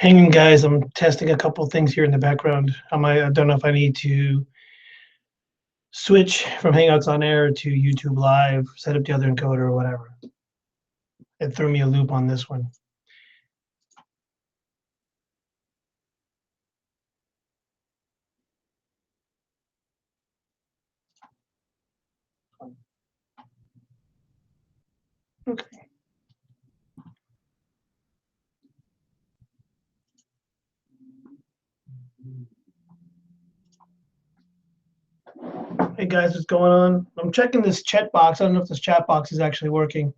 Hanging, guys. I'm testing a couple things here in the background. I don't know if I need to switch from Hangouts on Air to YouTube Live, set up the other encoder or whatever. It threw me a loop on this one. Okay. Hey guys, what's going on? I'm checking this chat box. I don't know if this chat box is actually working.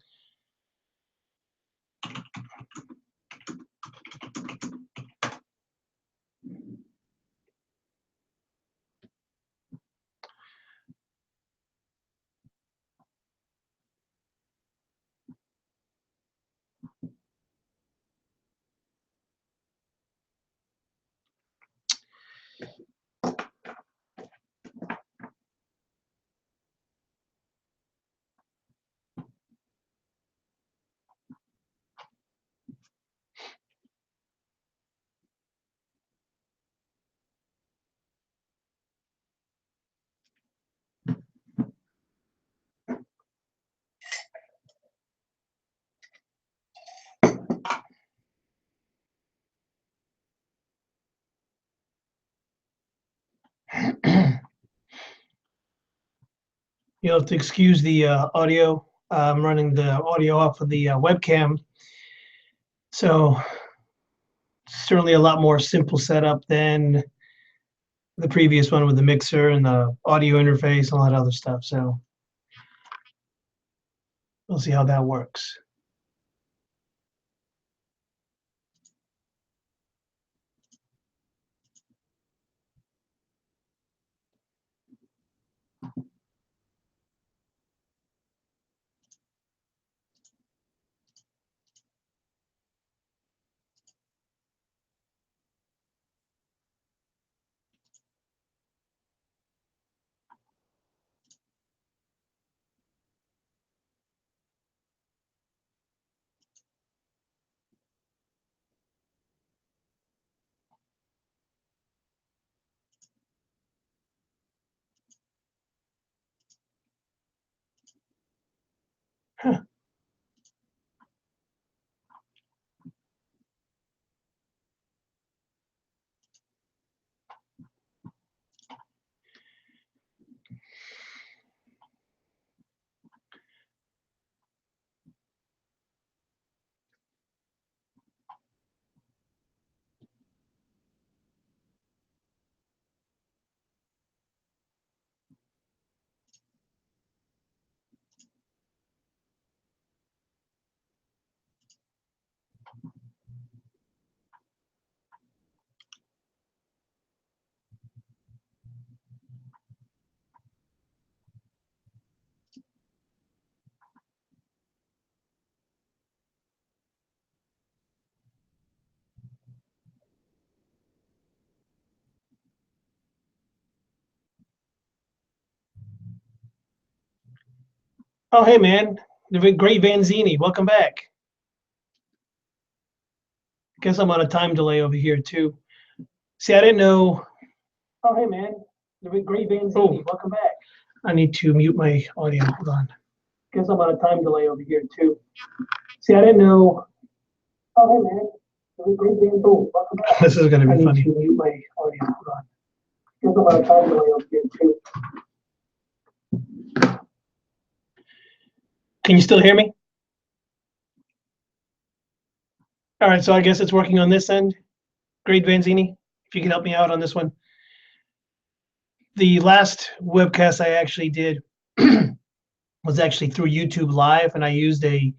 You'll have to excuse the audio. I'm running the audio off of the webcam. So certainly a lot more simple setup than the previous one with the mixer and the audio interface and all that other stuff. So we'll see how that works. Huh. Oh, hey, man. The great Vanzini. Welcome back. Guess I'm on a time delay over here, too. See, I didn't know. Oh, hey, man. The great Vanzini. Welcome back. I need to mute my audio. Hold on. Guess I'm on a time delay over here, too. See, I didn't know. Oh, hey, man. The great Vanzini. Welcome back. This is going to be funny. I need to mute my audio. Hold on. Guess I'm on a time delay over here, too. Can you still hear me? All right, so I guess it's working on this end. Great Vanzini, if you can help me out on this one. The last webcast I actually did was actually through YouTube Live, and I used a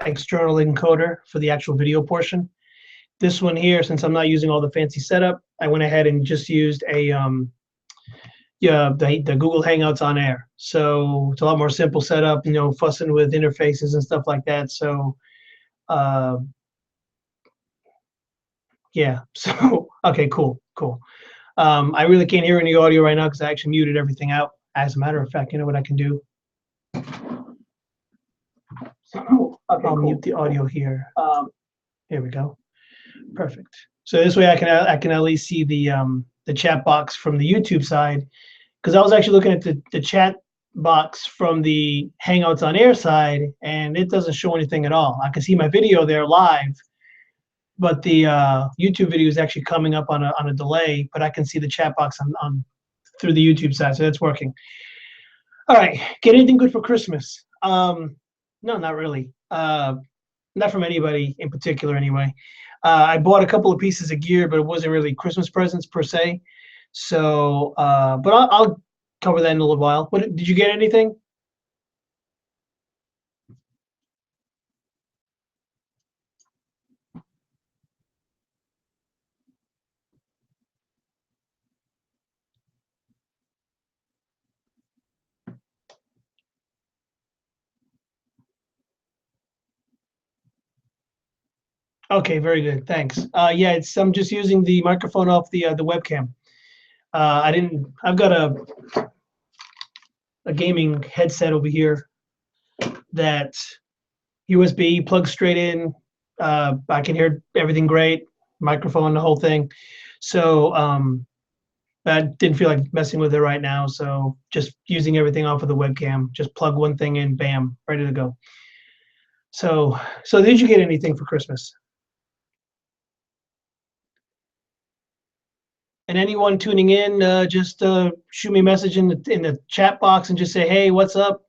external encoder for the actual video portion. This one here, since I'm not using all the fancy setup, I went ahead and just used a the Google Hangouts on Air. So it's a lot more simple setup, fussing with interfaces and stuff like that. So yeah, so okay, cool. I really can't hear any audio right now because I actually muted everything out. As a matter of fact, you know what I can do? So okay, I'll mute the audio here. Here we go. Perfect. So this way I can at least see the chat box from the YouTube side, because I was actually looking at the chat box from the Hangouts on Air side, and it doesn't show anything at all. I can see my video there live, but the YouTube video is actually coming up on a delay, but I can see the chat box on through the YouTube side, so that's working. All right, get anything good for Christmas? No, not really. Not from anybody in particular, anyway. I bought a couple of pieces of gear, but it wasn't really Christmas presents per se. So, but I'll cover that in a little while. What did you get anything? Okay, very good. Thanks. Yeah, I'm just using the microphone off the webcam. I've got a gaming headset over here that USB plugs straight in. I can hear everything great, microphone, the whole thing. So I didn't feel like messing with it right now. So just using everything off of the webcam. Just plug one thing in, bam, ready to go. So did you get anything for Christmas? And anyone tuning in, just shoot me a message in the chat box and just say, hey, what's up?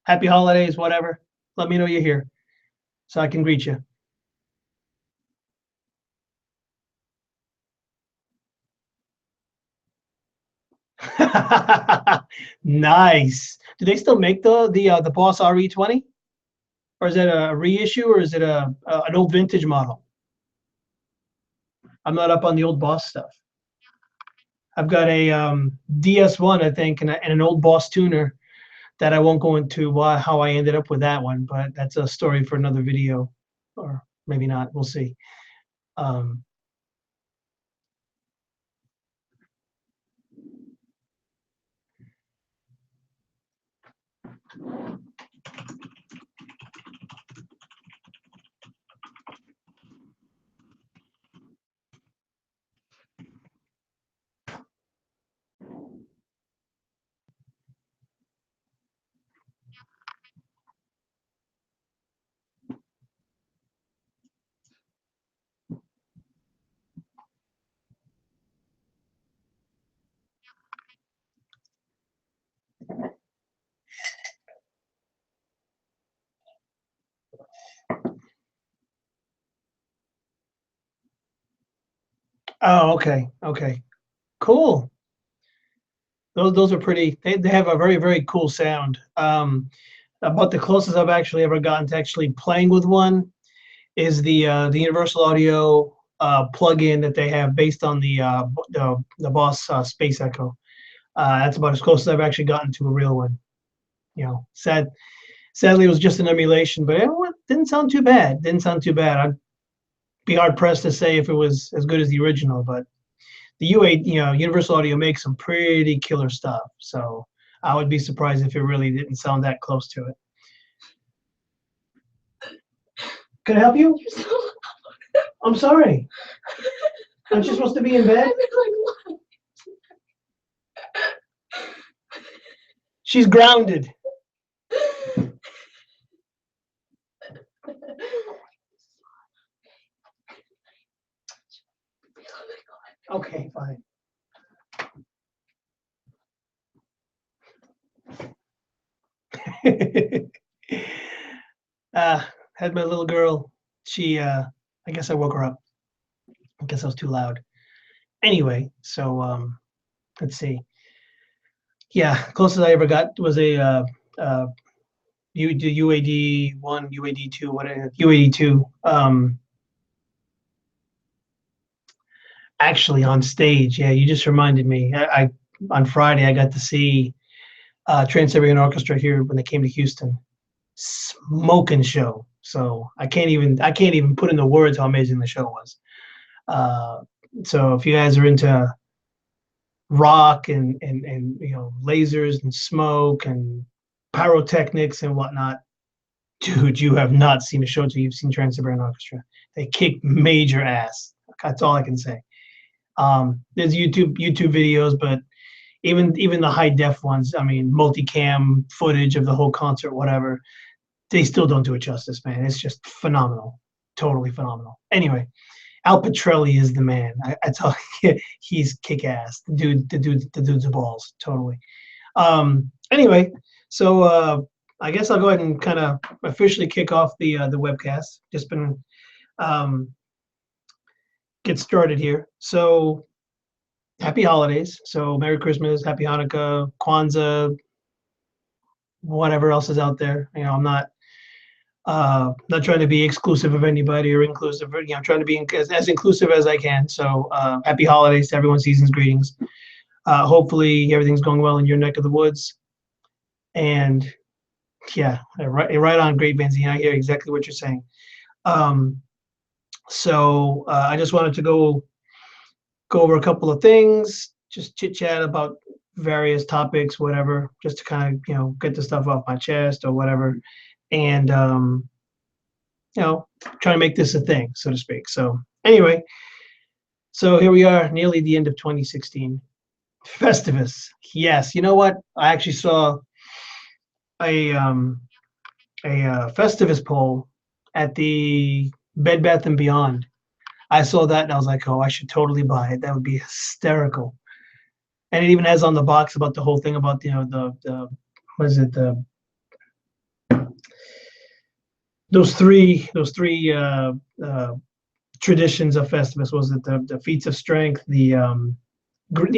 Happy holidays, whatever. Let me know you're here so I can greet you. Nice. Do they still make the Boss RE20? Or is it a reissue, or is it an old vintage model? I'm not up on the old Boss stuff. I've got a DS1, I think, and an old Boss tuner that I won't go into how I ended up with that one, but that's a story for another video, or maybe not. We'll see. Um, oh, okay, cool. Those are pretty. They have a very very cool sound. About the closest I've actually ever gotten to actually playing with one is the Universal Audio plug-in that they have based on the Boss Space Echo. That's about as close as I've actually gotten to a real one. Sadly, it was just an emulation, but it didn't sound too bad. Didn't sound too bad. I'd be hard pressed to say if it was as good as the original, but the Universal Audio makes some pretty killer stuff. So I would be surprised if it really didn't sound that close to it. Can I help you? I'm sorry. Aren't you supposed to be in bed? She's grounded. Okay, fine. Had my little girl. She, I guess I woke her up. I guess I was too loud. Anyway, so let's see. Yeah, closest I ever got was a UAD1, UAD2, whatever, UAD2. Actually, on stage, yeah, you just reminded me. I on Friday I got to see Trans-Siberian Orchestra here when they came to Houston. Smoking show. So I can't even put into words how amazing the show was. So if you guys are into rock and lasers and smoke and pyrotechnics and whatnot, Dude, you have not seen a show till you've seen Trans-Siberian Orchestra. They kick major ass. That's all I can say. There's YouTube videos, but even the high def ones, I mean, multicam footage of the whole concert, whatever, they still don't do it justice, man. It's just phenomenal, totally phenomenal. Anyway, Al Petrelli is the man. I tell you, he's kick ass. The dude's a balls, totally. Anyway, so I guess I'll go ahead and kind of officially kick off the webcast. Just been get started here. So happy holidays. So Merry Christmas, Happy Hanukkah, Kwanzaa, whatever else is out there. You know, I'm not trying to be exclusive of anybody or inclusive. You know, I'm trying to be as inclusive as I can. So happy holidays to everyone. Season's greetings. Hopefully everything's going well in your neck of the woods. And yeah, right on, Great Benzine. I hear exactly what you're saying. So I just wanted to go over a couple of things, just chit chat about various topics, whatever, just to kind of, you know, get the stuff off my chest or whatever, and you know, try to make this a thing, so to speak. So anyway, so here we are, nearly the end of 2016. Festivus, yes. You know what? I actually saw a Festivus poll at the Bed Bath and Beyond. I saw that and I was like, oh, I should totally buy it. That would be hysterical. And it even has on the box about the whole thing about, you know, the what is it, those three traditions of Festivus. Was it the feats of strength, the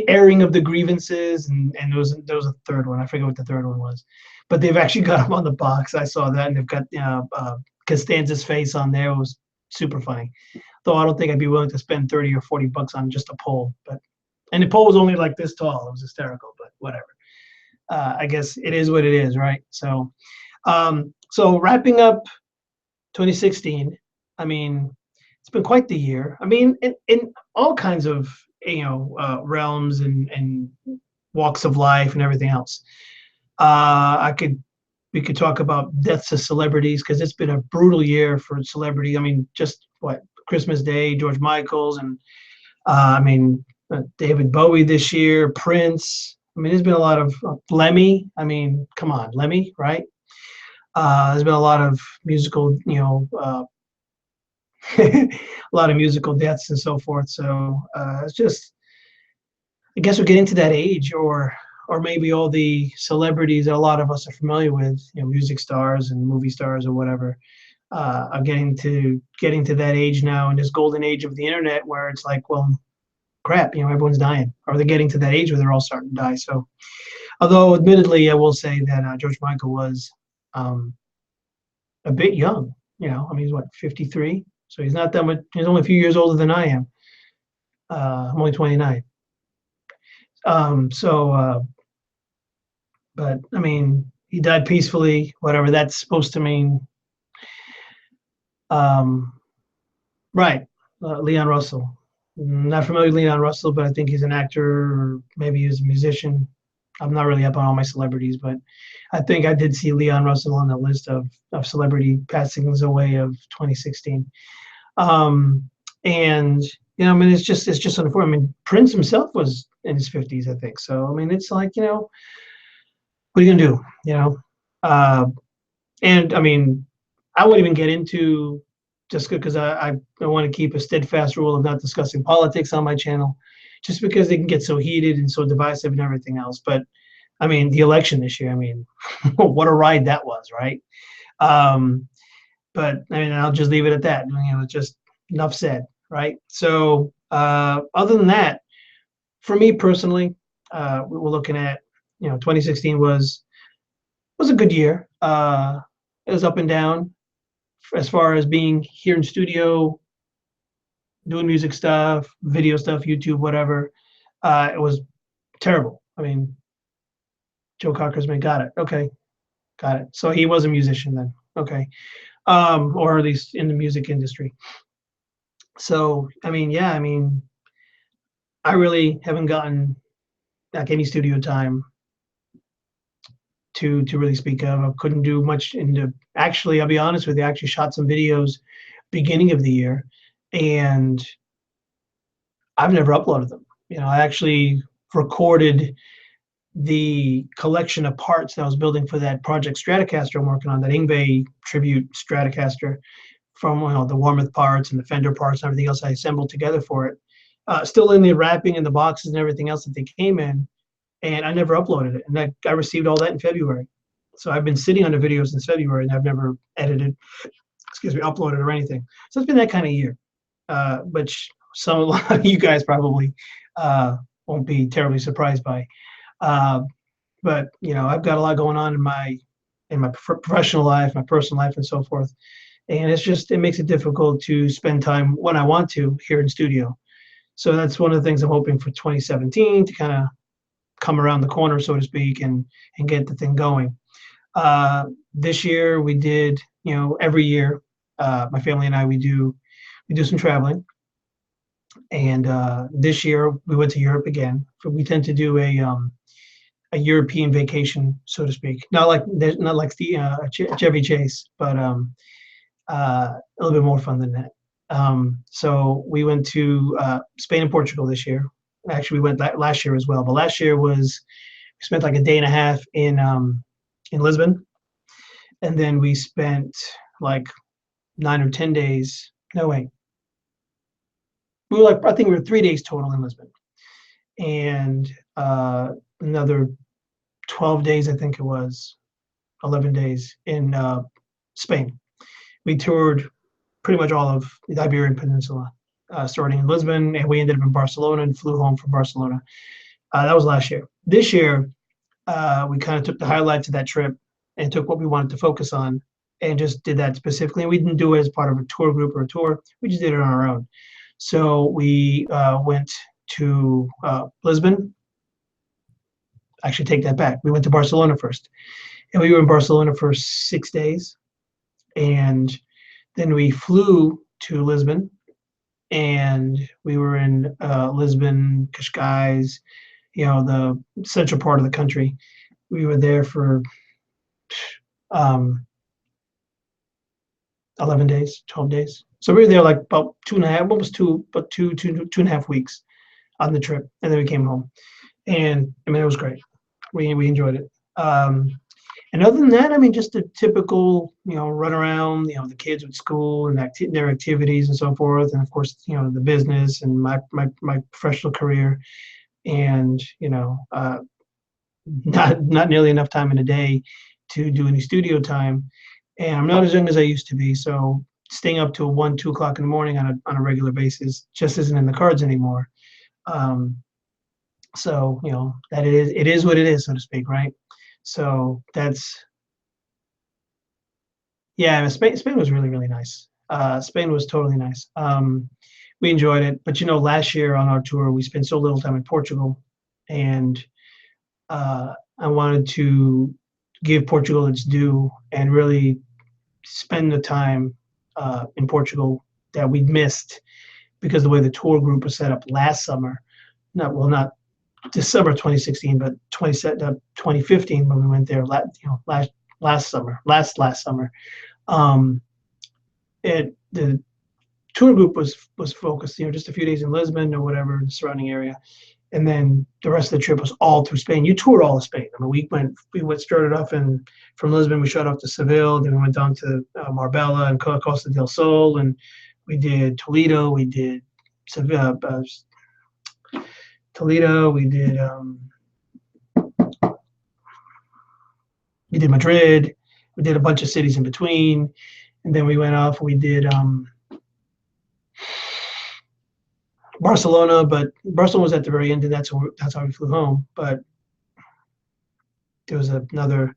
airing of the grievances, and there was a third one. I forget what the third one was, but they've actually got them on the box. I saw that, and they've got Costanza's face on there. It was super funny. Though I don't think I'd be willing to spend 30 or 40 bucks on just a pole. And the pole was only like this tall. It was hysterical, but whatever. I guess it is what it is, right? So, so wrapping up 2016. I mean, it's been quite the year. I mean, in all kinds of, you know, realms and walks of life and everything else. We could talk about deaths of celebrities, because it's been a brutal year for celebrity. I mean, just what, Christmas Day, George Michael's, and I mean, David Bowie this year, Prince. I mean, there's been a lot of Lemmy. I mean, come on, Lemmy, right? There's been a lot of musical, you know, a lot of musical deaths and so forth. So it's just, I guess we're getting to that age, or maybe all the celebrities that a lot of us are familiar with, you know, music stars and movie stars or whatever, are getting to that age now, in this golden age of the internet, where it's like, well, crap, you know, everyone's dying, or they're getting to that age where they're all starting to die. So, although admittedly, I will say that George Michael was a bit young. You know, I mean, he's what, 53, so he's not that much. He's only a few years older than I am. I'm only 29. But I mean, he died peacefully, whatever that's supposed to mean. Right, Leon Russell. Not familiar with Leon Russell, but I think he's an actor, or maybe he's a musician. I'm not really up on all my celebrities, but I think I did see Leon Russell on the list of celebrity passings away of 2016. And you know, I mean, it's just unfortunate. I mean, Prince himself was in his 50s, I think. So I mean, it's like, you know, what are you gonna do? You know, and I mean, I wouldn't even get into, just because I want to keep a steadfast rule of not discussing politics on my channel, just because they can get so heated and so divisive and everything else. But I mean, the election this year, I mean, what a ride that was, right? But I mean, I'll just leave it at that. You know, just enough said, right? So other than that, for me personally, we're looking at, you know, 2016 was a good year. It was up and down as far as being here in studio, doing music stuff, video stuff, YouTube, whatever. It was terrible. I mean, Joe Cockersman, got it. Okay, got it. So he was a musician then. Okay, or at least in the music industry. So I mean, yeah, I mean, I really haven't gotten like any studio time to really speak of. I couldn't do much actually, I'll be honest with you, I actually shot some videos beginning of the year, and I've never uploaded them. I actually recorded the collection of parts that I was building for that Project Stratocaster I'm working on, that Ingve tribute Stratocaster, from the Warmoth parts and the fender parts and everything else I assembled together for it. Still in the wrapping and the boxes and everything else that they came in, and I never uploaded it. And I received all that in February. So I've been sitting on the video since February, and I've never edited, uploaded or anything. So it's been that kind of year, which a lot of you guys probably won't be terribly surprised by. But I've got a lot going on in my professional life, my personal life, and so forth. And it makes it difficult to spend time when I want to here in studio. So that's one of the things I'm hoping for 2017 to kind of come around the corner, so to speak, and get the thing going. This year we did, every year, my family and I, we do some traveling. And this year we went to Europe again. We tend to do a European vacation, so to speak. Not like the Chevy Chase, but a little bit more fun than that. So we went to Spain and Portugal this year. Actually, we went last year as well. But last year we spent like a day and a half in Lisbon, and then we spent like 9 or 10 days. No, wait. I think we were 3 days total in Lisbon, and another 12 days, I think it was, 11 days in Spain. We toured pretty much all of the Iberian Peninsula, starting in Lisbon, and we ended up in Barcelona and flew home from Barcelona. That was last year. This year, we kind of took the highlights of that trip and took what we wanted to focus on and just did that specifically. And we didn't do it as part of a tour group or a tour. We just did it on our own. So we went to Lisbon. Actually, take that back. We went to Barcelona first. And we were in Barcelona for 6 days. And then we flew to Lisbon. And we were in Lisbon, Cascais, the central part of the country. We were there for 11 days, 12 days. So we were there like about 2.5 weeks on the trip. And then we came home. And I mean, it was great. We enjoyed it. And other than that, I mean, just a typical, run around, the kids with school and their activities and so forth. And of course, the business and my professional career, and, not nearly enough time in a day to do any studio time. And I'm not as young as I used to be. So staying up till 1, 2 o'clock in the morning on a regular basis just isn't in the cards anymore. So, that it is what it is, so to speak, right? So Spain was really, really nice. Spain was totally nice. We enjoyed it. But, last year on our tour, we spent so little time in Portugal. And I wanted to give Portugal its due and really spend the time in Portugal that we'd missed because the way the tour group was set up last summer. Not December 2016, but 2015 when we went there last summer. The tour group was focused, just a few days in Lisbon or whatever, the surrounding area, and then the rest of the trip was all through Spain. You toured all of Spain. I mean, we started off from Lisbon, we shot off to Seville, then we went down to Marbella and Costa del Sol, and we did Toledo, we did Seville. Toledo, we did Madrid, we did a bunch of cities in between, and then we went off and we did Barcelona, but Barcelona was at the very end, and that's how we flew home. But there was another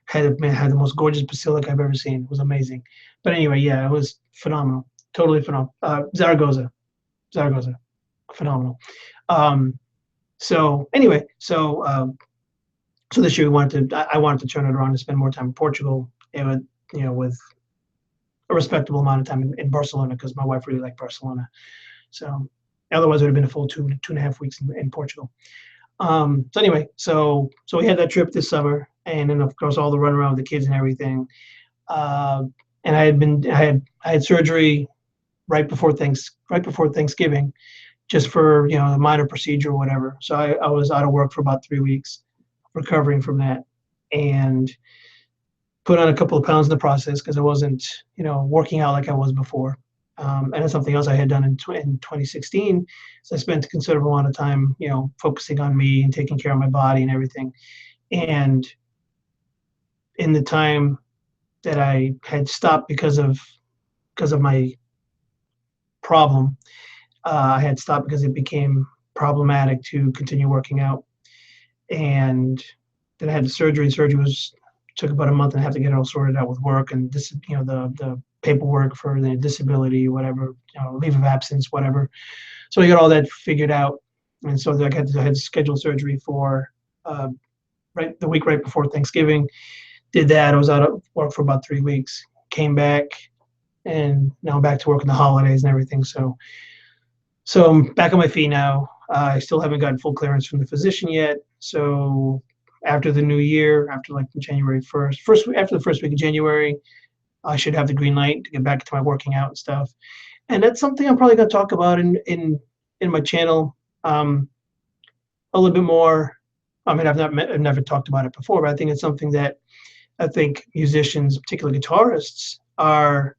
had the most gorgeous basilica I've ever seen. It was amazing. But anyway, yeah, it was phenomenal, totally phenomenal. Zaragoza, phenomenal. So anyway, so this year I wanted to turn it around and spend more time in Portugal, and with a respectable amount of time in Barcelona because my wife really liked Barcelona. So otherwise it would have been a full 2.5 weeks in Portugal. So anyway, so we had that trip this summer, and then of course all the run around with the kids and everything. And I had surgery right before Thanksgiving, just for a minor procedure or whatever. So I was out of work for about 3 weeks, recovering from that, and put on a couple of pounds in the process because I wasn't working out like I was before. And it's something else I had done in 2016. So I spent a considerable amount of time, focusing on me and taking care of my body and everything. And in the time that I had stopped because of my problem, I had stopped because it became problematic to continue working out. And then I had the surgery. Surgery took about a month and a half to get it all sorted out with work and this, the paperwork for the disability, whatever, leave of absence, whatever. So I got all that figured out, and so I had to schedule surgery for the week right before Thanksgiving. Did that. I was out of work for about 3 weeks. Came back, and now I'm back to work in the holidays and everything. So I'm back on my feet now. I still haven't gotten full clearance from the physician yet. So after the new year, after like January 1st, after the first week of January, I should have the green light to get back to my working out and stuff. And that's something I'm probably going to talk about in my channel a little bit more. I mean, I've never talked about it before, but I think it's something that I think musicians, particularly guitarists, are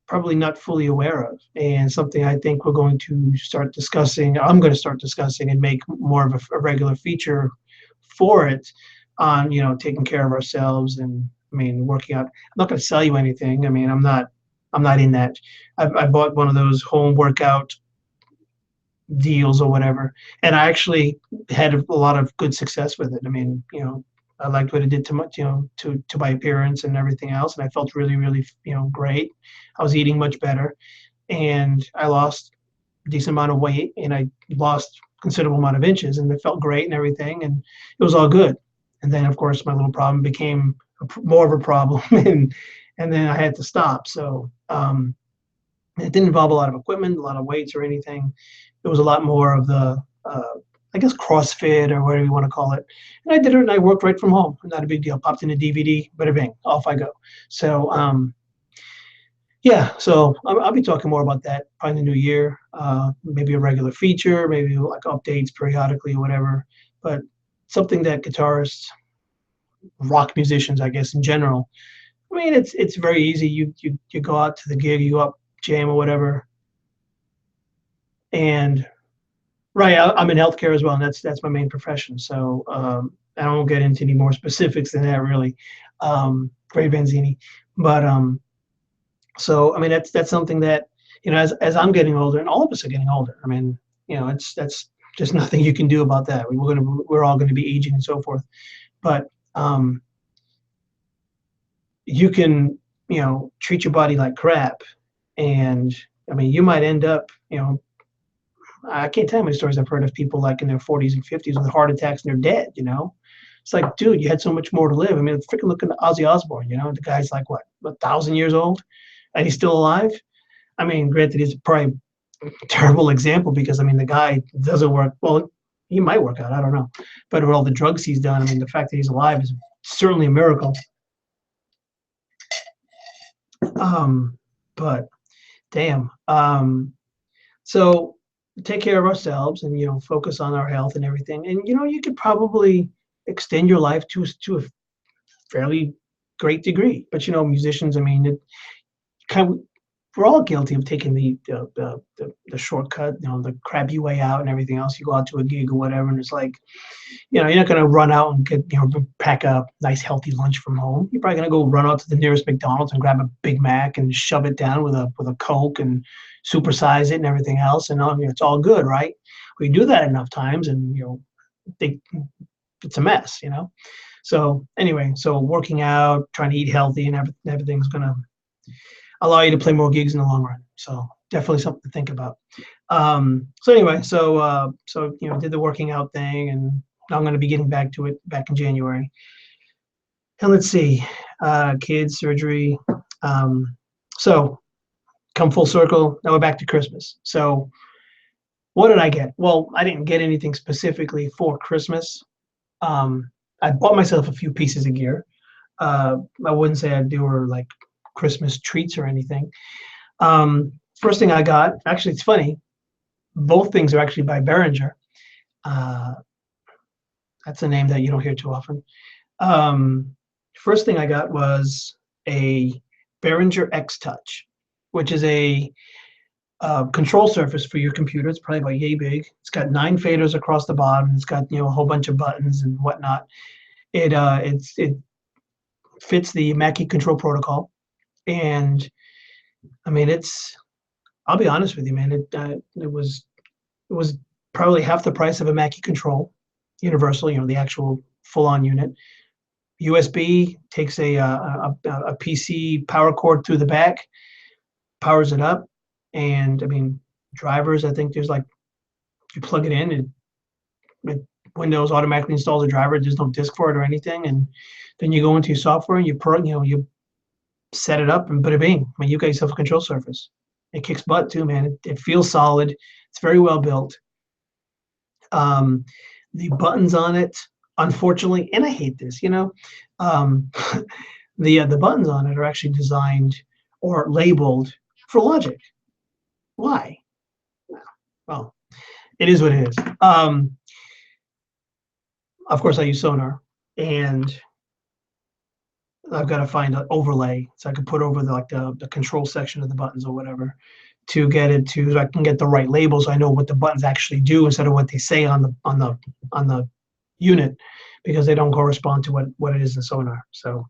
probably not fully aware of, and something I think we're going to start discussing. I'm going to start discussing and make more of a regular feature for it on, taking care of ourselves. And I mean, working out. I'm not going to sell you anything. I mean, I'm not in that. I bought one of those home workout deals or whatever, and I actually had a lot of good success with it. I mean, I liked what it did to my, to my appearance and everything else, and I felt really, really, great. I was eating much better, and I lost a decent amount of weight, and I lost a considerable amount of inches, and it felt great and everything, and it was all good. And then, of course, my little problem became more of a problem, and then I had to stop. So it didn't involve a lot of equipment, a lot of weights or anything. It was a lot more of the I guess CrossFit or whatever you want to call it. And I did it, and I worked right from home. Not a big deal. Popped in a DVD, bada bing, off I go. So yeah, so I'll be talking more about that probably in the new year. Maybe a regular feature, maybe like updates periodically or whatever. But something that guitarists, rock musicians, I guess in general. I mean, it's very easy. You go out to the gig, you go up jam or whatever, and right, I'm in healthcare as well, and that's my main profession. So I don't get into any more specifics than that, really. Great Benzini, but so I mean that's something that as I'm getting older, and all of us are getting older. I mean, that's just nothing you can do about that. We're all going to be aging and so forth, but you can treat your body like crap, and I mean you might end up I can't tell you how many stories I've heard of people like in their 40s and 50s with heart attacks and they're dead. It's like, dude, you had so much more to live. I mean, freaking look at Ozzy Osbourne. The guy's like what, 1,000 years old, and he's still alive. I mean, granted, he's probably a terrible example because I mean the guy doesn't work. Well, he might work out, I don't know, but with all the drugs he's done, I mean, the fact that he's alive is certainly a miracle. But damn. So take care of ourselves and focus on our health and everything, and you could probably extend your life to a fairly great degree. But musicians, I mean, we're all guilty of taking the shortcut, the crappy way out and everything else. You go out to a gig or whatever, and it's like, you're not going to run out and get, pack a nice healthy lunch from home. You're probably going to go run out to the nearest McDonald's and grab a Big Mac and shove it down with a Coke and supersize it and everything else. And it's all good, right? We do that enough times, and it's a mess, So anyway, so working out, trying to eat healthy, and everything's going to allow you to play more gigs in the long run. So definitely something to think about. So anyway, so did the working out thing, and I'm going to be getting back to it back in January. And let's see, kids, surgery. So come full circle. Now we're back to Christmas. So what did I get? Well, I didn't get anything specifically for Christmas. I bought myself a few pieces of gear. I wouldn't say they were like Christmas treats or anything. First thing I got, actually, it's funny. Both things are actually by Behringer. Uh, that's a name that you don't hear too often. First thing I got was a Behringer XTouch, which is a control surface for your computer. It's probably about yay big. It's got 9 faders across the bottom. It's got a whole bunch of buttons and whatnot. It fits the Mackie control protocol, and I mean I'll be honest with you, man. It was probably half the price of a Mackie control, universal. The actual full-on unit. USB takes a PC power cord through the back, powers it up, and I mean drivers. I think there's like you plug it in and Windows automatically installs a driver. There's no disk for it or anything, and then you go into your software and you set it up and bada bing. I mean, you got yourself a control surface. It kicks butt too, man. It feels solid. It's very well built. The buttons on it, unfortunately, and I hate this, the buttons on it are actually designed or labeled for logic. Why? Well, it is what it is. Of course, I use Sonar, and I've got to find an overlay so I can put over the control section of the buttons or whatever to get it to so I can get the right label so I know what the buttons actually do instead of what they say on the unit, because they don't correspond to what it is in Sonar. So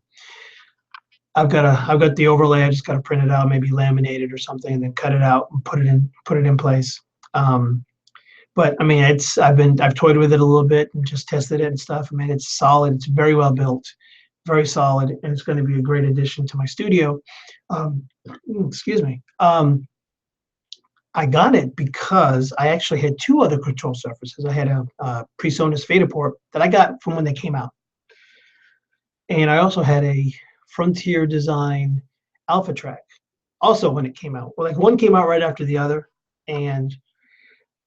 I've got the overlay. I just got to print it out, maybe laminate it or something, and then cut it out and put it in place. But I mean, I've toyed with it a little bit and just tested it and stuff. I mean, it's solid. It's very well built, very solid, and it's going to be a great addition to my studio. Excuse me. I got it because I actually had 2 other control surfaces. I had a PreSonus fader port that I got from when they came out, and I also had a Frontier Design Alpha Track, also when it came out. Well, like one came out right after the other, and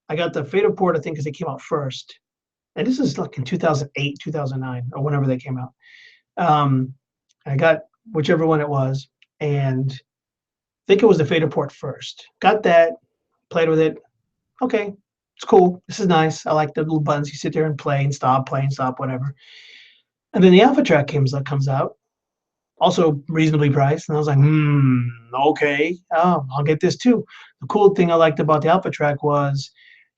I got the fader port, I think, because they came out first. And this is like in 2008, 2009, or whenever they came out. I got whichever one it was, and I think it was the fader port first. Got that, played with it. Okay, it's cool. This is nice. I like the little buttons. You sit there and play and stop, whatever. And then the Alpha Track comes out, also reasonably priced, and I was like, okay, I'll get this too. The cool thing I liked about the Alpha Track was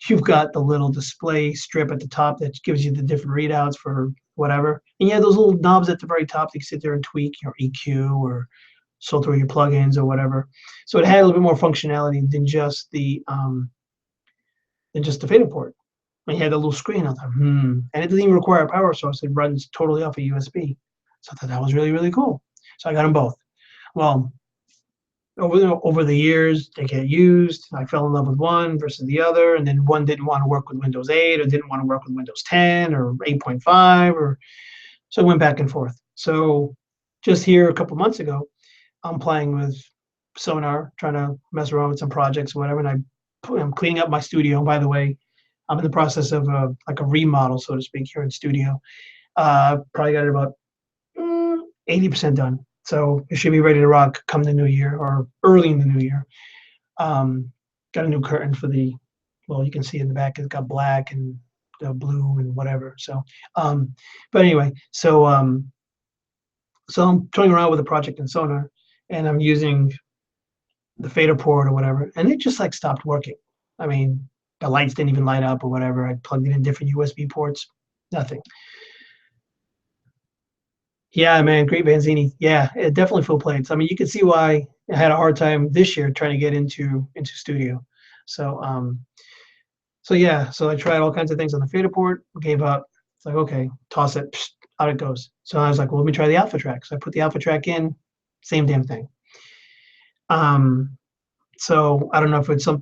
you've got the little display strip at the top that gives you the different readouts for whatever, and you have those little knobs at the very top that you can sit there and tweak your EQ or sort through your plugins or whatever. So it had a little bit more functionality than just the fader port. And you had a little screen. I was like, and it doesn't even require a power source. It runs totally off of USB. So I thought that was really, really cool. So I got them both. Well, over the years, they get used. I fell in love with one versus the other, and then one didn't want to work with Windows 8 or didn't want to work with Windows 10 or 8.5, or so I went back and forth. So just here a couple months ago, I'm playing with Sonar, trying to mess around with some projects or whatever, and I'm cleaning up my studio. By the way, I'm in the process of a remodel, so to speak, here in studio. Probably got it about 80% done. So it should be ready to rock come the new year or early in the new year. Got a new curtain for well, you can see in the back, it's got black and blue and whatever. So, but anyway, so I'm toying around with a project in Sonar, and I'm using the fader port or whatever, and it just like stopped working. I mean, the lights didn't even light up or whatever. I plugged it in different USB ports, nothing. Yeah, man, great Vanzini. Yeah, it definitely full plates. I mean, you can see why I had a hard time this year trying to get into studio. So so yeah, so I tried all kinds of things on the fader port, gave up. It's like, okay, toss it, out it goes. So I was like, well, let me try the Alpha Track. So I put the Alpha Track in, same damn thing. So I don't know if it's some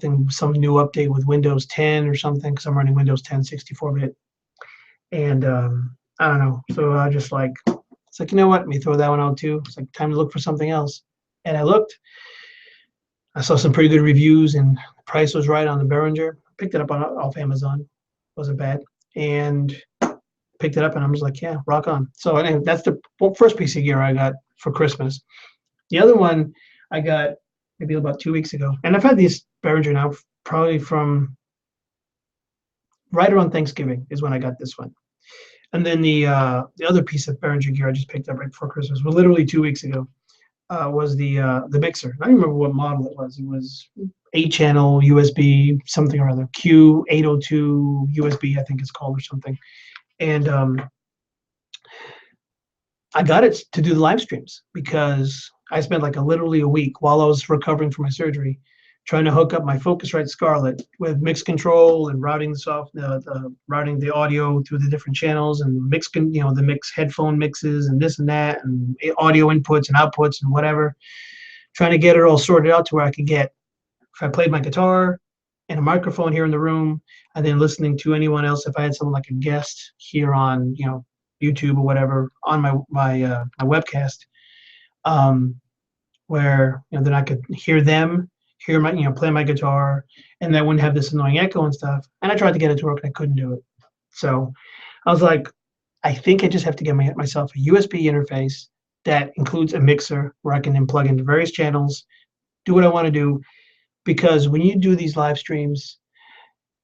new update with Windows 10 or something, because I'm running Windows 10 64-bit. And I don't know. So I just like, it's like, you know what? Let me throw that one out too. It's like time to look for something else. And I looked. I saw some pretty good reviews, and the price was right on the Behringer. Picked it up off Amazon. Wasn't bad. And picked it up and I was like, yeah, rock on. So anyway, that's the first piece of gear I got for Christmas. The other one I got maybe about 2 weeks ago, and I've had these Behringer now probably from right around Thanksgiving is when I got this one. And then the other piece of Behringer gear I just picked up right before Christmas, well, literally 2 weeks ago, was the mixer. I don't remember what model it was. It was 8-channel USB something or other, Q802 USB, I think it's called, or something. And I got it to do the live streams because I spent like literally a week while I was recovering from my surgery trying to hook up my Focusrite Scarlett with mix control and routing routing the audio through the different channels and the mix headphone mixes and this and that and audio inputs and outputs and whatever, trying to get it all sorted out to where I could get, if I played my guitar and a microphone here in the room, and then listening to anyone else, if I had someone like a guest here on YouTube or whatever on my webcast, where then I could hear them, hear my play my guitar, and that wouldn't have this annoying echo and stuff. And I tried to get it to work and I couldn't do it. So I was like, I think I just have to get myself a USB interface that includes a mixer where I can then plug into various channels, do what I want to do. Because when you do these live streams,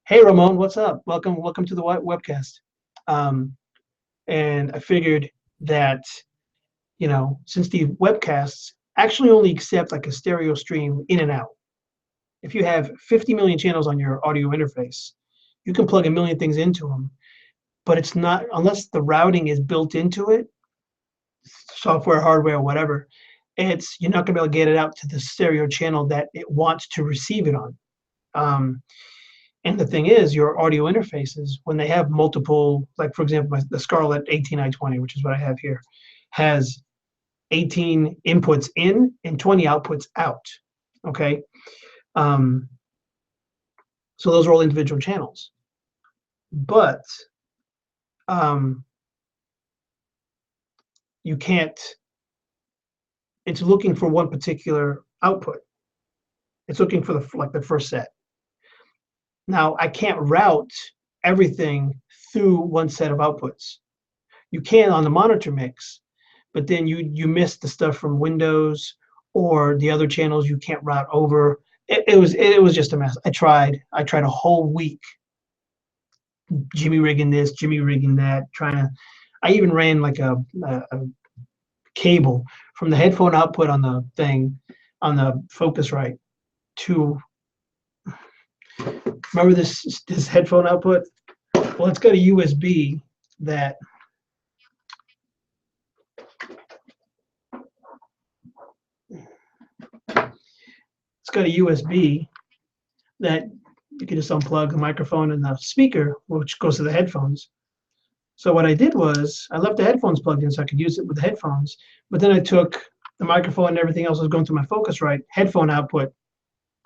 hey Ramon, what's up? Welcome to the webcast. And I figured that since the webcasts actually only accept like a stereo stream in and out. If you have 50 million channels on your audio interface, you can plug a million things into them, but it's not, unless the routing is built into it, software, hardware, whatever, you're not gonna be able to get it out to the stereo channel that it wants to receive it on. And the thing is, your audio interfaces, when they have multiple, like for example, the Scarlett 18i20, which is what I have here, has 18 inputs in and 20 outputs out. Okay. So those are all individual channels. But you can't, it's looking for one particular output. It's looking for the first set. Now I can't route everything through one set of outputs. You can on the monitor mix, but then you miss the stuff from Windows or the other channels you can't route over. It was just a mess. I tried a whole week jimmy rigging this, jimmy rigging that, I even ran like a cable from the headphone output on the thing, on the Focusrite to, remember this headphone output? Well, it's got a USB that you can just unplug the microphone and the speaker, which goes to the headphones. So what I did was I left the headphones plugged in so I could use it with the headphones, but then I took the microphone and everything else was going through my Focusrite headphone output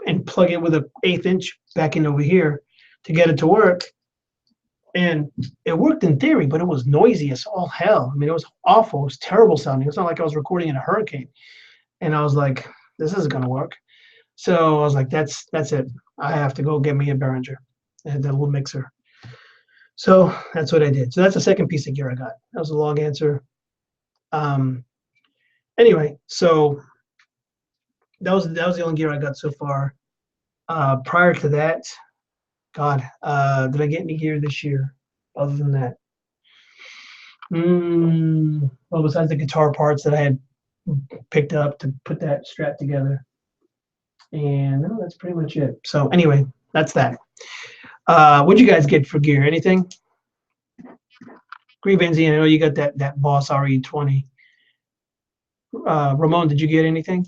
and plug it with an 1/8 inch back in over here to get it to work. And it worked in theory, but it was noisy as all hell. I mean, it was awful. It was terrible sounding. It's not like I was recording in a hurricane. And I was like, this isn't going to work. So I was like, that's it. I have to go get me a Behringer and that little mixer. So that's what I did. So that's the second piece of gear I got. That was a long answer. Anyway, so that was the only gear I got so far. Prior to that, God, did I get any gear this year other than that? Well, besides the guitar parts that I had picked up to put that strap together. And no, that's pretty much it. So anyway, that's that. What'd you guys get for gear? Anything? Green Benzine, I know you got that Boss RE20. Ramon, did you get anything?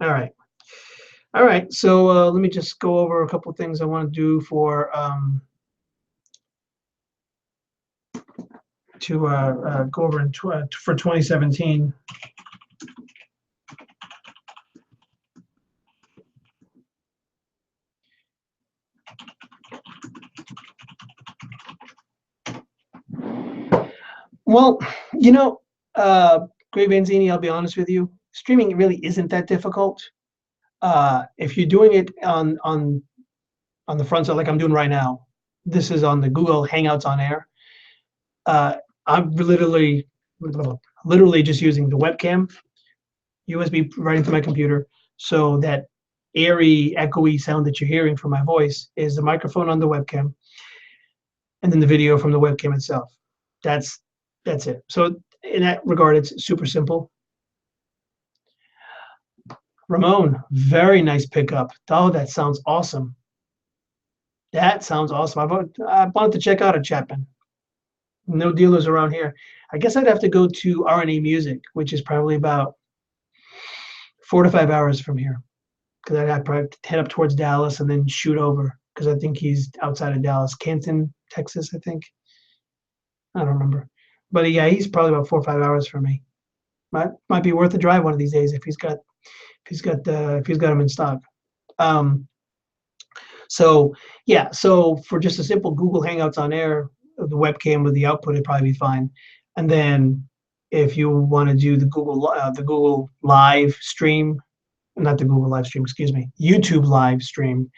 All right. So let me just go over a couple of things I want to do for go over for 2017. Well, Greg Vanzini, I'll be honest with you, streaming really isn't that difficult. If you're doing it on on the front side, like I'm doing right now. This is on the Google Hangouts on Air. I'm literally just using the webcam, USB right into my computer, so that airy, echoey sound that you're hearing from my voice is the microphone on the webcam, and then the video from the webcam itself. That's it. So in that regard, it's super simple. Ramon, very nice pickup. Oh, that sounds awesome. That sounds awesome. I wanted to check out a Chapman. No dealers around here. I guess I'd have to go to RNA Music, which is probably about 4 to 5 hours from here, because I'd have to probably head up towards Dallas and then shoot over, because I think he's outside of Dallas, Canton, Texas, I think. I don't remember, but yeah, he's probably about 4 or 5 hours from me. Might be worth a drive one of these days if he's got them in stock. So yeah, so for just a simple Google Hangouts on Air, the webcam with the output would probably be fine. And then if you want to do the Google live stream, not the Google live stream, excuse me, YouTube live stream,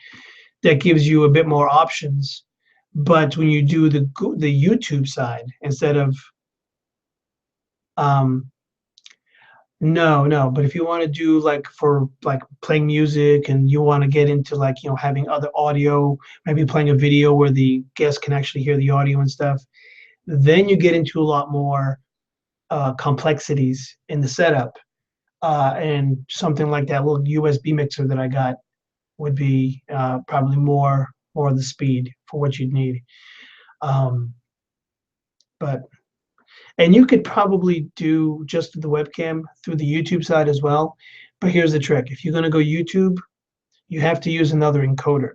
that gives you a bit more options. But when you do the YouTube side, instead of no, but if you want to do like for like playing music and you want to get into like, having other audio, maybe playing a video where the guest can actually hear the audio and stuff, then you get into a lot more complexities in the setup. And something like that little USB mixer that I got would be probably more of the speed for what you'd need. And you could probably do just the webcam through the YouTube side as well. But here's the trick. If you're going to go YouTube, you have to use another encoder.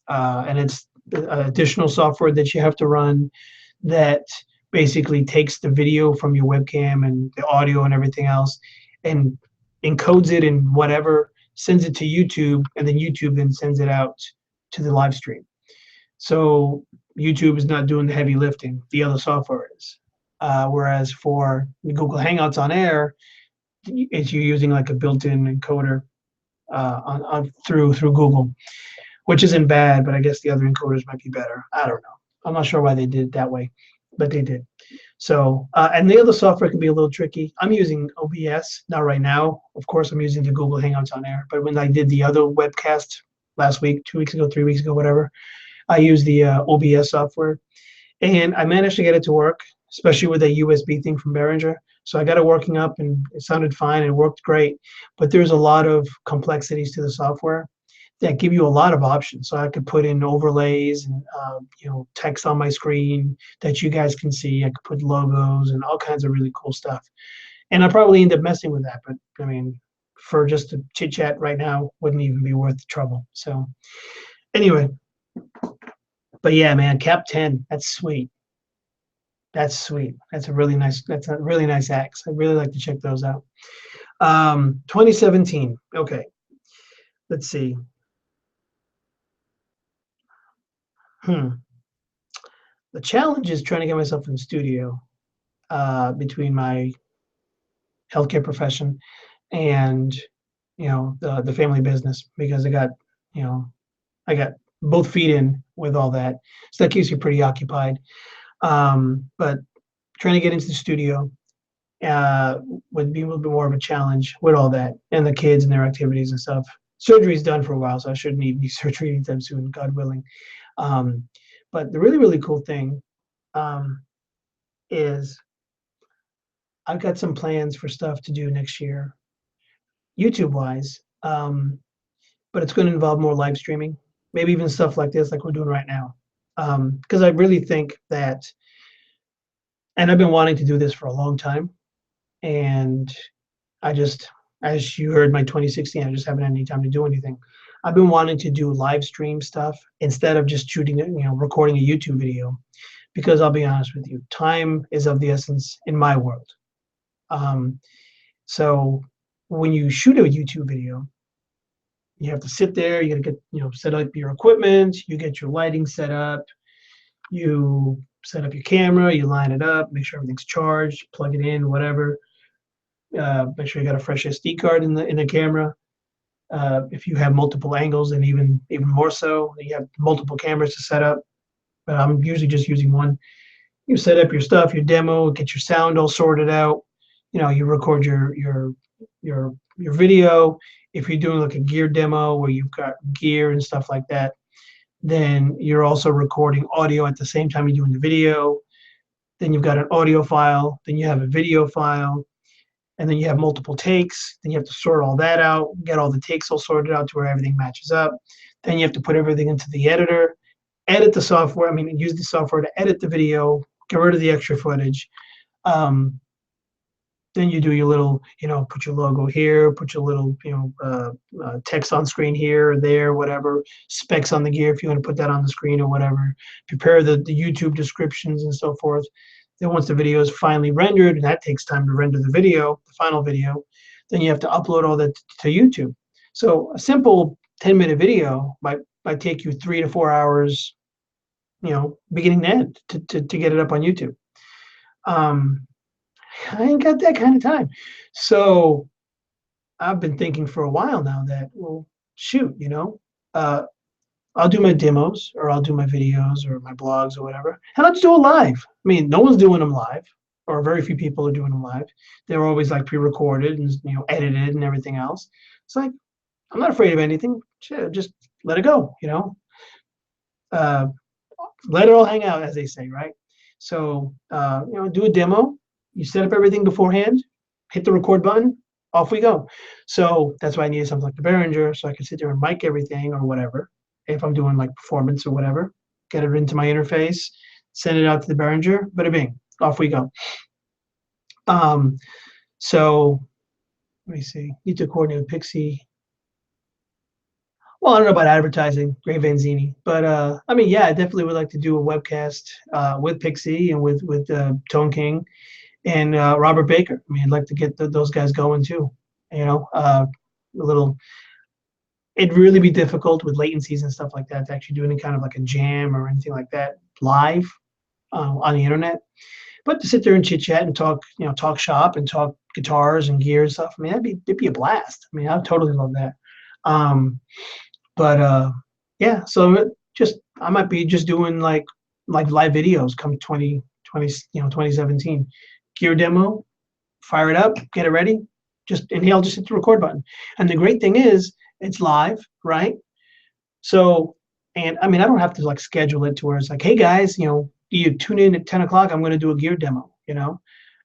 And it's additional software that you have to run that basically takes the video from your webcam and the audio and everything else and encodes it in whatever, sends it to YouTube, and then YouTube then sends it out to the live stream. So YouTube is not doing the heavy lifting. The other software is. Whereas for the Google Hangouts on Air, you're using like a built-in encoder through Google, which isn't bad, but I guess the other encoders might be better. I don't know. I'm not sure why they did it that way, but they did. So, and the other software can be a little tricky. I'm using OBS, not right now. Of course, I'm using the Google Hangouts on Air, but when I did the other webcast last week, 2 weeks ago, 3 weeks ago, whatever, I used the OBS software, and I managed to get it to work, especially with a USB thing from Behringer. So I got it working up and it sounded fine. It worked great. But there's a lot of complexities to the software that give you a lot of options. So I could put in overlays and text on my screen that you guys can see. I could put logos and all kinds of really cool stuff. And I probably end up messing with that. But I mean, for just a chit chat right now, wouldn't even be worth the trouble. So anyway, but yeah, man, Cap 10, that's sweet. That's sweet. That's a really nice axe. I really like to check those out. 2017. Okay. Let's see. The challenge is trying to get myself in the studio between my healthcare profession and the family business, because I got both feet in with all that. So that keeps you pretty occupied. But trying to get into the studio would be a little bit more of a challenge with all that and the kids and their activities and stuff. Surgery's done for a while, so I shouldn't need any surgery anytime soon, God willing. But the really, really cool thing is I've got some plans for stuff to do next year, YouTube-wise, but it's going to involve more live streaming, maybe even stuff like this, like we're doing right now. Because I really think that, and I've been wanting to do this for a long time, and I just, as you heard my 2016, I just haven't had any time to do anything. I've been wanting to do live stream stuff instead of just shooting it, recording a YouTube video, because I'll be honest with you, time is of the essence in my world. So when you shoot a YouTube video, you have to sit there, you gotta get, set up your equipment, you get your lighting set up, you set up your camera, you line it up, make sure everything's charged, plug it in, whatever. Make sure you got a fresh SD card in the camera. If you have multiple angles, and even more so, you have multiple cameras to set up. But I'm usually just using one. You set up your stuff, your demo, get your sound all sorted out. You record your video. If you're doing like a gear demo where you've got gear and stuff like that, then you're also recording audio at the same time you're doing the video. Then you've got an audio file, then you have a video file, and then you have multiple takes. Then you have to sort all that out, get all the takes all sorted out to where everything matches up. Then you have to put everything into the editor, edit the software. Use the software to edit the video, get rid of the extra footage. Then you do your little, put your logo here, put your little, text on screen here or there, whatever, specs on the gear if you want to put that on the screen or whatever. Prepare the YouTube descriptions and so forth. Then once the video is finally rendered, and that takes time to render the video, the final video, then you have to upload all that to YouTube. So a simple 10-minute video might take you 3 to 4 hours, beginning to end to get it up on YouTube. I ain't got that kind of time. So I've been thinking for a while now that, well, shoot, I'll do my demos or I'll do my videos or my blogs or whatever, and let's do it live. No one's doing them live, or very few people are doing them live. They're always like pre-recorded and edited and everything else. It's like, I'm not afraid of anything. Shit, just let it go, let it all hang out, as they say, right? So do a demo. You set up everything beforehand, hit the record button, off we go. So that's why I needed something like the Behringer, so I could sit there and mic everything or whatever. If I'm doing like performance or whatever, get it into my interface, send it out to the Behringer, bada bing, off we go. So let me see. Need to coordinate with Pixie. Well, I don't know about advertising, Ray Vanzini, but yeah, I definitely would like to do a webcast with Pixie and with Tone King and Robert Baker. I'd like to get those guys going too. A little. It'd really be difficult with latencies and stuff like that to actually do any kind of like a jam or anything like that live on the internet. But to sit there and chit chat and talk, talk shop and talk guitars and gear and stuff. It'd be a blast. I'd totally love that. Yeah. So I might be just doing like live videos come 2017. Gear demo, fire it up, get it ready, I'll just hit the record button. And the great thing is it's live, right? So, and I don't have to like schedule it to where it's like, hey guys, you tune in at 10 o'clock, I'm going to do a gear demo.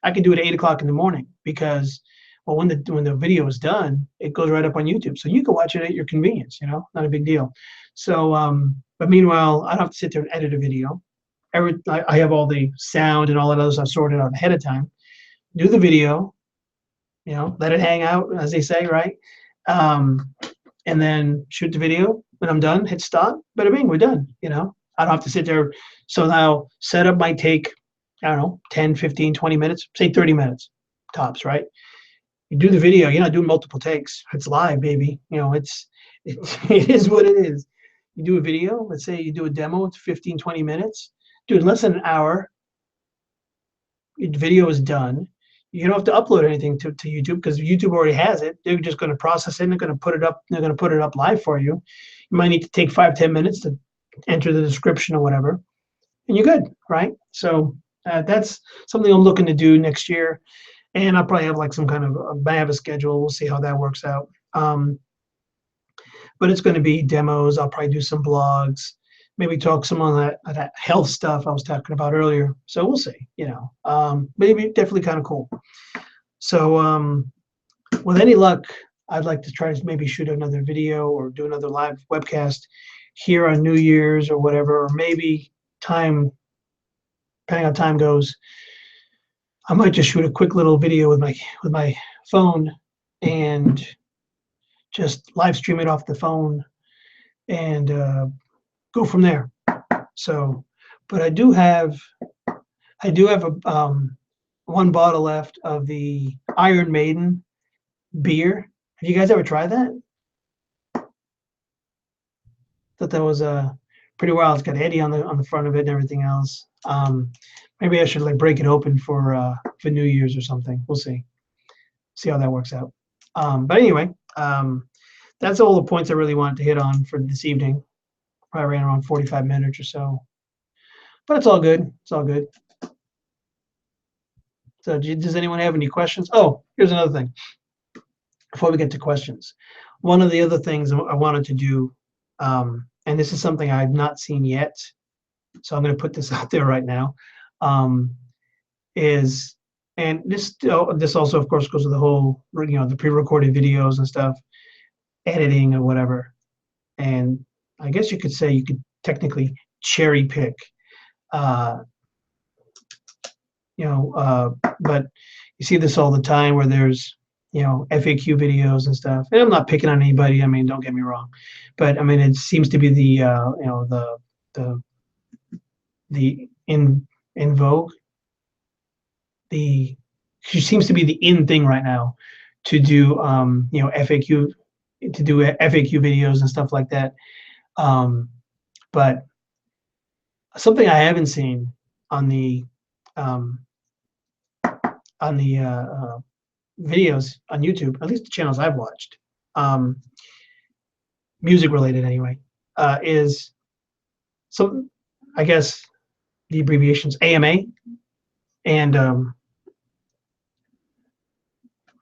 I can do it at 8 o'clock in the morning because, well, when the video is done, it goes right up on YouTube. So you can watch it at your convenience, not a big deal. So, but meanwhile, I don't have to sit there and edit a video. I have all the sound and all that other stuff sorted out ahead of time. Do the video, let it hang out, as they say, right? And then shoot the video. When I'm done, hit stop. Bada bing, we're done. I don't have to sit there. So now setup might take, 10, 15, 20 minutes, say 30 minutes tops, right? You do the video, you're not doing multiple takes. It's live, baby. It is what it is. You do a video, let's say you do a demo, it's 15, 20 minutes. Dude, in less than an hour, your video is done. You don't have to upload anything to YouTube because YouTube already has it. They're just going to process it and they're going to put it up. They're going to put it up live for you. You might need to take 5-10 minutes to enter the description or whatever, and you're good, right? So that's something I'm looking to do next year, and I'll probably have like some kind of I have a schedule. We'll see how that works out. But it's going to be demos. I'll probably do some blogs. Maybe talk some on that health stuff I was talking about earlier. So we'll see, maybe definitely kind of cool. So with any luck, I'd like to try to maybe shoot another video or do another live webcast here on New Year's or whatever, or maybe depending on how time goes, I might just shoot a quick little video with my phone and just live stream it off the phone and go from there. So, but I do have a one bottle left of the Iron Maiden beer. Have you guys ever tried that? Thought that was pretty wild. It's got Eddie on the front of it and everything else. Maybe I should like break it open for New Year's or something. We'll see how that works out. But anyway, that's all the points I really wanted to hit on for this evening. Probably ran around 45 minutes or so, but it's all good. It's all good. So does anyone have any questions? Oh, here's another thing. Before we get to questions, one of the other things I wanted to do, and this is something I've not seen yet, so I'm going to put this out there right now, is, and this also, of course, goes with the whole, the pre-recorded videos and stuff, editing or whatever. And I guess you could say you could technically cherry pick, but you see this all the time where there's, FAQ videos and stuff. And I'm not picking on anybody. I mean, don't get me wrong, but I mean, it seems to be the in vogue. She seems to be the in thing right now to do FAQ videos and stuff like that. But something I haven't seen on the videos on YouTube, at least the channels I've watched, music related anyway, is some, I guess the abbreviations AMA, and I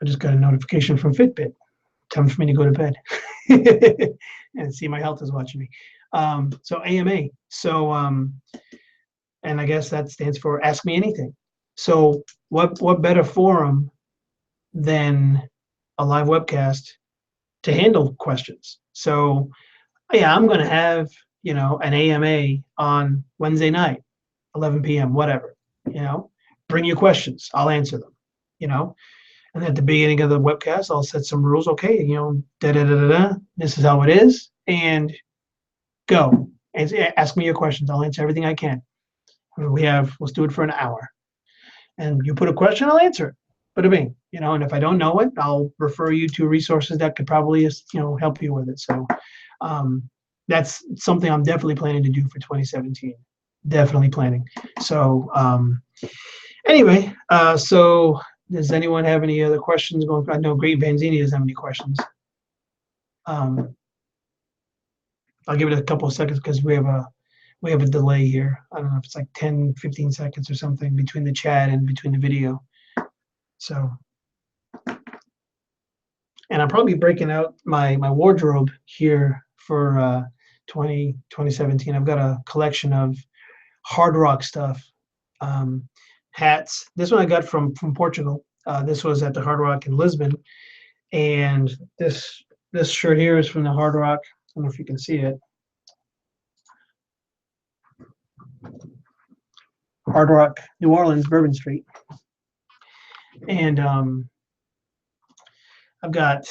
just got a notification from Fitbit. Time for me to go to bed and see my health is watching me. So AMA. So and I guess that stands for Ask Me Anything. So what better forum than a live webcast to handle questions? So yeah, I'm going to have, an AMA on Wednesday night, 11 p.m., whatever, bring your questions. I'll answer them, and at the beginning of the webcast, I'll set some rules. Okay, this is how it is, and go. And ask me your questions. I'll answer everything I can. Let's do it for an hour. And you put a question, I'll answer it. But I mean, and if I don't know it, I'll refer you to resources that could probably, help you with it. So that's something I'm definitely planning to do for 2017. Definitely planning. So anyway, so does anyone have any other questions going? I know Great Vanzini doesn't have any questions. I'll give it a couple of seconds because we have a delay here. I don't know if it's like 10, 15 seconds or something between the chat and between the video. So, and I'm probably breaking out my wardrobe here for 2017. I've got a collection of hard rock stuff, hats. This one I got from Portugal. This was at the Hard Rock in Lisbon, and this shirt here is from the Hard Rock. I don't know if you can see it. Hard Rock, New Orleans, Bourbon Street. And I got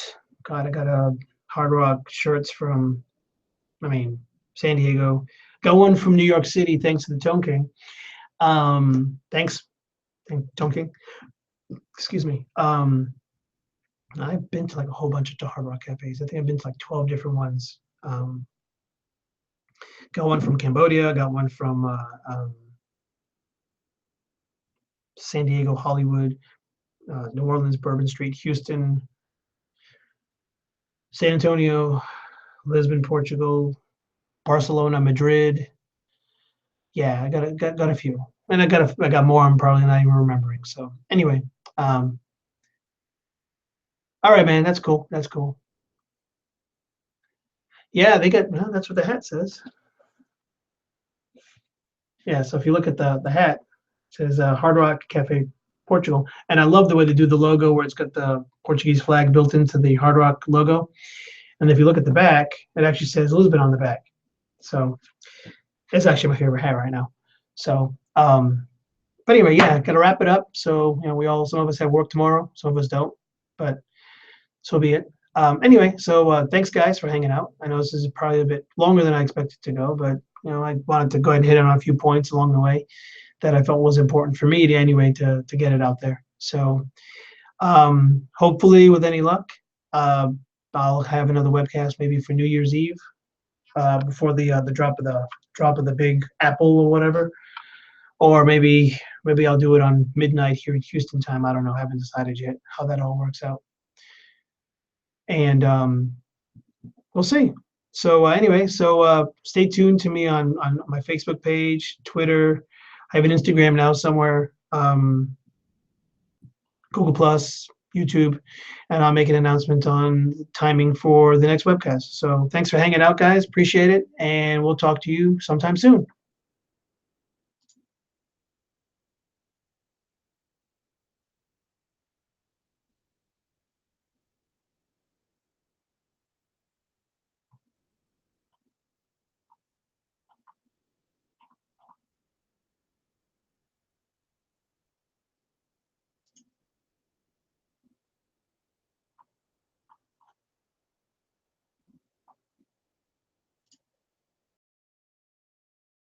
a Hard Rock shirts from, San Diego. Got one from New York City, thanks to the Tone King. Thanks, Tone King. Excuse me. I've been to like a whole bunch of Hard Rock cafes. I think I've been to like 12 different ones. Got one from Cambodia. Got one from San Diego, Hollywood, New Orleans, Bourbon Street, Houston, San Antonio, Lisbon, Portugal, Barcelona, Madrid. Yeah, I got a few, and I got more. I'm probably not even remembering. So anyway, all right, man, that's cool. That's cool. Yeah, they got. Well, that's what the hat says. Yeah, so if you look at the hat, it says Hard Rock Cafe Portugal, and I love the way they do the logo where it's got the Portuguese flag built into the Hard Rock logo. And if you look at the back, it actually says Lisbon on the back. So it's actually my favorite hat right now. So, but anyway, yeah, gotta wrap it up. So, some of us have work tomorrow, some of us don't, but so be it. Anyway, so thanks guys for hanging out. I know this is probably a bit longer than I expected to go, but I wanted to go ahead and hit on a few points along the way that I felt was important for me to get it out there. So hopefully with any luck, I'll have another webcast maybe for New Year's Eve, before the drop of the big Apple or whatever, or maybe I'll do it on midnight here in Houston time. I don't know. I haven't decided yet how that all works out. And we'll see. So anyway, so stay tuned to me on my Facebook page, Twitter. I have an Instagram now somewhere, Google Plus, YouTube, and I'll make an announcement on timing for the next webcast. So thanks for hanging out, guys. Appreciate it, and we'll talk to you sometime soon.